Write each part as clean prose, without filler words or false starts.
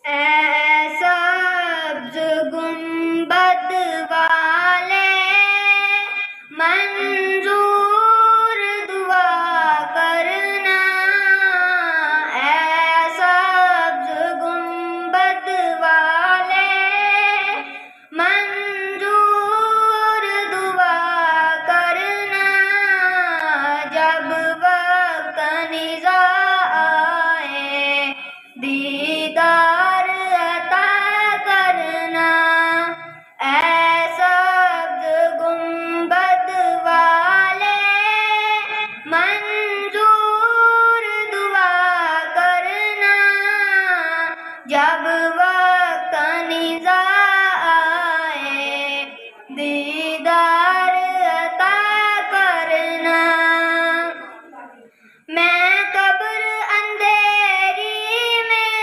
ऐ सब्ज़ गुंबद वाले मंजूर दुआ करना। ऐ सब्ज़ गुंबद वाले मंजूर दुआ करना। जब वक्त निज़ा आए दीदार अता करना। ऐ सब्ज़ गुंबद वाले मंजूर दुआ करना। जब वक्त निज़ा आए दीदार अता करना। मैं कब्र अंधेरी में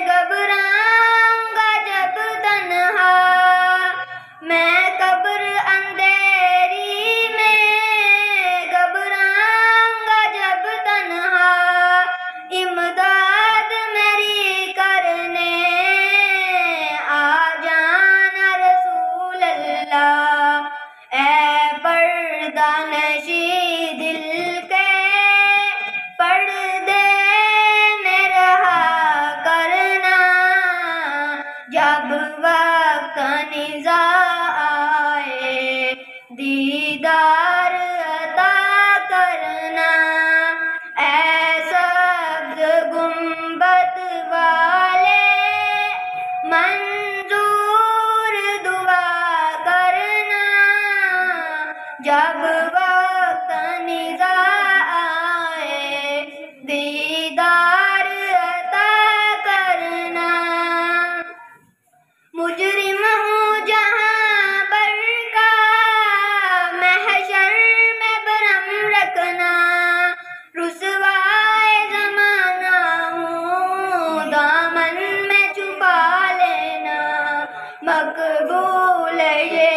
घबराऊंगा जब तन्हा। मैं कब्र अंधेरी में घबराऊंगा जब तन्हा। इमदाद मेरी करने आ जाना रसूल अल्लाह। ऐ पर्दा नशी दिल के पर्दे में रहा करना। जब वक्त निज़ा आए दीदार अता करना। ऐ सब्ज़ गुंबद वाले मंजूर दुआ करना। जब वक्त निज़ा आए दीदार अता करना। मुजरिम हूँ जहाँ पर का महशर में भरम रखना। रुसवाए ज़माना हूँ दामन में छुपा लेना। मकबूल ये